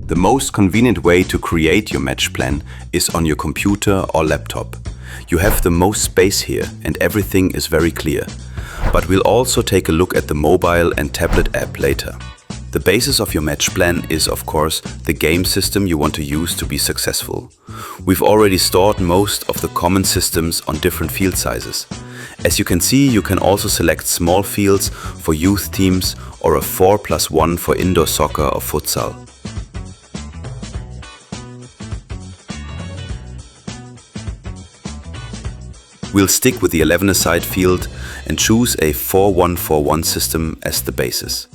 The most convenient way to create your match plan is on your computer or laptop. You have the most space here and everything is very clear. But we'll also take a look at the mobile and tablet app later. The basis of your match plan is, of course, the game system you want to use to be successful. We've already stored most of the common systems on different field sizes. As you can see, you can also select small fields for youth teams or a 4+1 for indoor soccer or futsal. We'll stick with the 11-a-side field and choose a 4-1-4-1 system as the basis.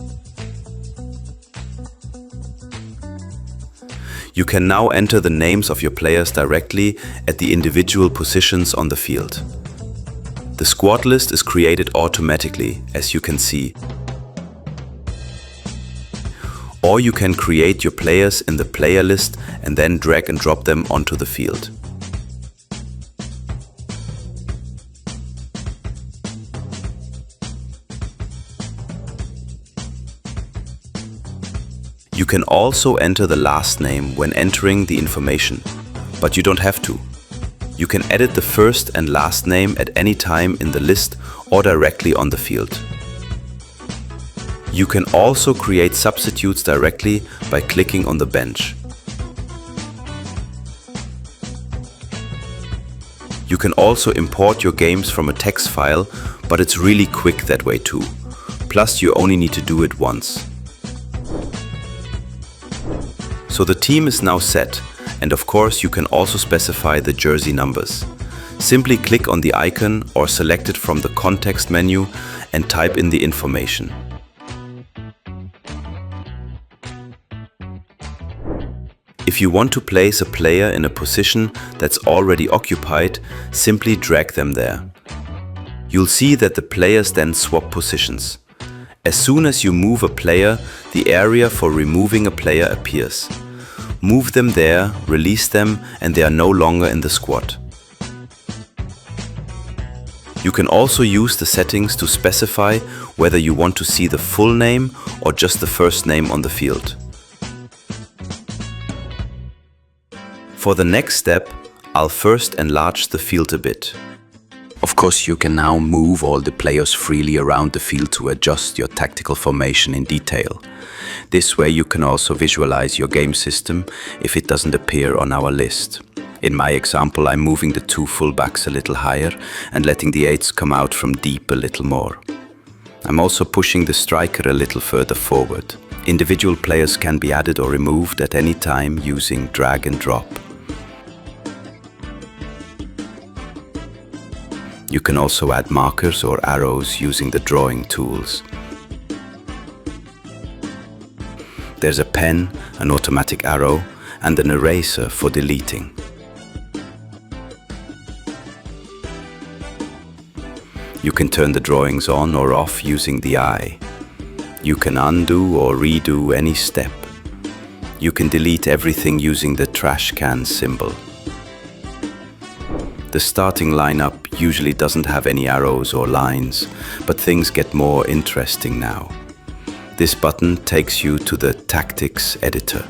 You can now enter the names of your players directly at the individual positions on the field. The squad list is created automatically, as you can see. Or you can create your players in the player list and then drag and drop them onto the field. You can also enter the last name when entering the information, but you don't have to. You can edit the first and last name at any time in the list or directly on the field. You can also create substitutes directly by clicking on the bench. You can also import your games from a text file, but it's really quick that way too. Plus, you only need to do it once. So the team is now set, and of course you can also specify the jersey numbers. Simply click on the icon or select it from the context menu and type in the information. If you want to place a player in a position that's already occupied, simply drag them there. You'll see that the players then swap positions. As soon as you move a player, the area for removing a player appears. Move them there, release them, and they are no longer in the squad. You can also use the settings to specify whether you want to see the full name or just the first name on the field. For the next step, I'll first enlarge the field a bit. Of course, you can now move all the players freely around the field to adjust your tactical formation in detail. This way you can also visualize your game system if it doesn't appear on our list. In my example, I'm moving the two fullbacks a little higher and letting the eights come out from deep a little more. I'm also pushing the striker a little further forward. Individual players can be added or removed at any time using drag and drop. You can also add markers or arrows using the drawing tools. There's a pen, an automatic arrow, and an eraser for deleting. You can turn the drawings on or off using the eye. You can undo or redo any step. You can delete everything using the trash can symbol. The starting lineup usually doesn't have any arrows or lines, but things get more interesting now. This button takes you to the Tactics editor.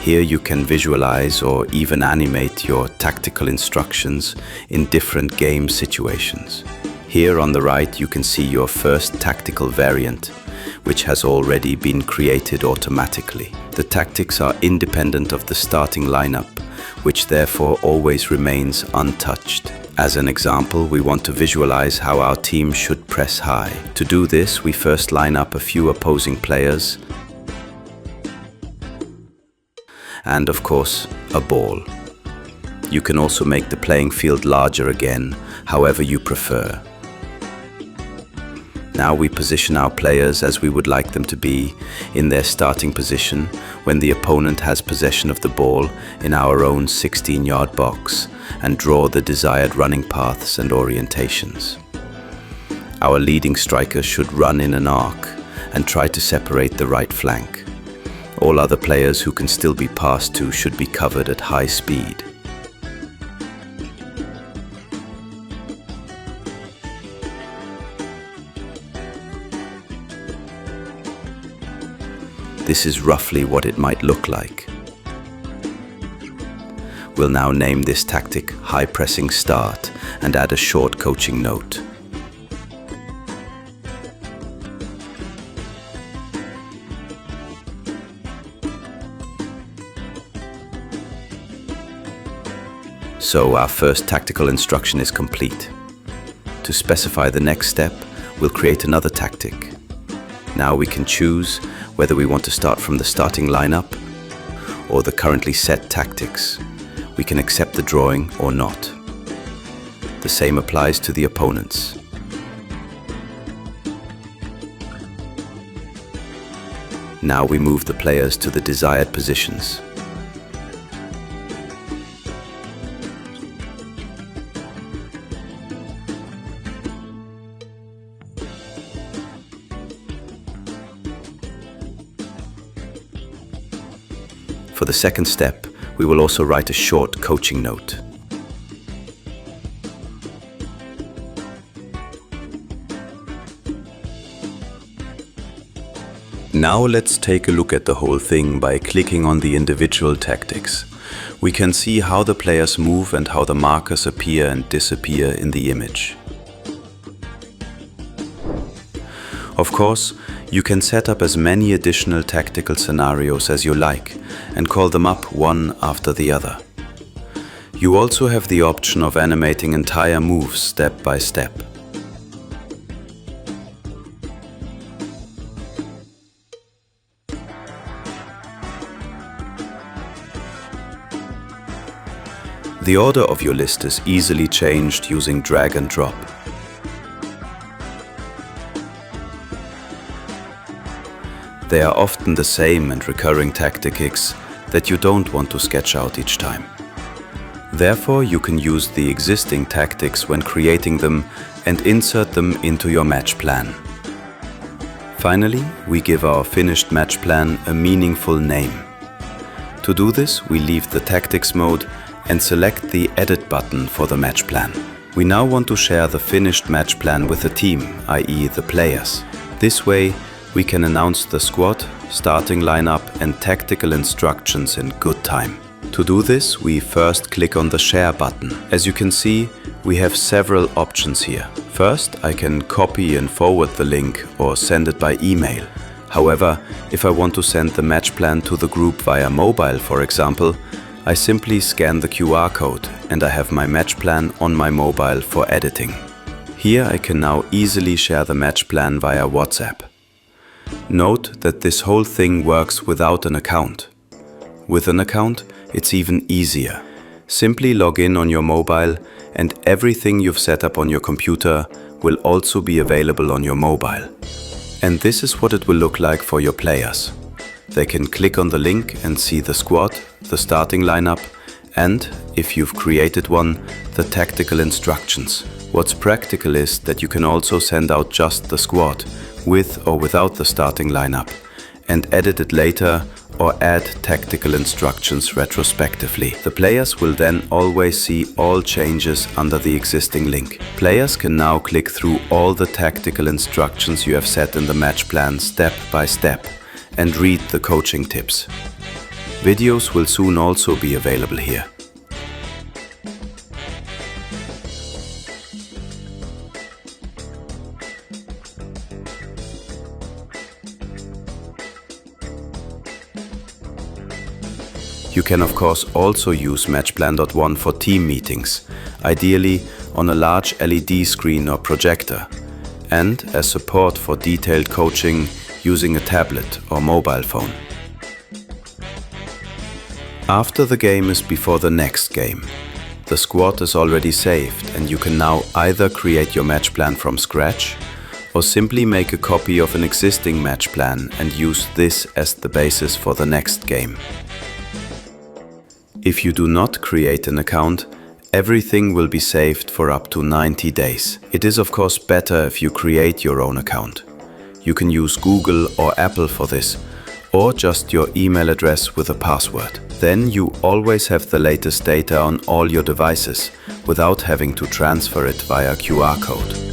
Here you can visualize or even animate your tactical instructions in different game situations. Here on the right you can see your first tactical variant, which has already been created automatically. The tactics are independent of the starting lineup, which therefore always remains untouched. As an example, we want to visualize how our team should press high. To do this, we first line up a few opposing players and, of course, a ball. You can also make the playing field larger again, however you prefer. Now we position our players as we would like them to be in their starting position when the opponent has possession of the ball in our own 16-yard box and draw the desired running paths and orientations. Our leading striker should run in an arc and try to separate the right flank. All other players who can still be passed to should be covered at high speed. This is roughly what it might look like. We'll now name this tactic High Pressing Start and add a short coaching note. So our first tactical instruction is complete. To specify the next step, we'll create another tactic. Now we can choose whether we want to start from the starting lineup or the currently set tactics. We can accept the drawing or not. The same applies to the opponents. Now we move the players to the desired positions. For the second step, we will also write a short coaching note. Now let's take a look at the whole thing by clicking on the individual tactics. We can see how the players move and how the markers appear and disappear in the image. Of course, you can set up as many additional tactical scenarios as you like and call them up one after the other. You also have the option of animating entire moves step by step. The order of your list is easily changed using drag and drop. They are often the same and recurring tactics that you don't want to sketch out each time. Therefore, you can use the existing tactics when creating them and insert them into your match plan. Finally, we give our finished match plan a meaningful name. To do this, we leave the tactics mode and select the Edit button for the match plan. We now want to share the finished match plan with the team, i.e. the players. This way, we can announce the squad, starting lineup and tactical instructions in good time. To do this, we first click on the Share button. As you can see, we have several options here. First, I can copy and forward the link or send it by email. However, if I want to send the match plan to the group via mobile, for example, I simply scan the QR code and I have my match plan on my mobile for editing. Here I can now easily share the match plan via WhatsApp. Note that this whole thing works without an account. With an account, it's even easier. Simply log in on your mobile and everything you've set up on your computer will also be available on your mobile. And this is what it will look like for your players. They can click on the link and see the squad, the starting lineup, and, if you've created one, the tactical instructions. What's practical is that you can also send out just the squad, with or without the starting lineup, and edit it later or add tactical instructions retrospectively. The players will then always see all changes under the existing link. Players can now click through all the tactical instructions you have set in the match plan step by step and read the coaching tips. Videos will soon also be available here. You can of course also use matchplan.one for team meetings, ideally on a large LED screen or projector, and as support for detailed coaching using a tablet or mobile phone. After the game is before the next game. The squad is already saved and you can now either create your match plan from scratch or simply make a copy of an existing match plan and use this as the basis for the next game. If you do not create an account, everything will be saved for up to 90 days. It is of course better if you create your own account. You can use Google or Apple for this, or just your email address with a password. Then you always have the latest data on all your devices without having to transfer it via QR code.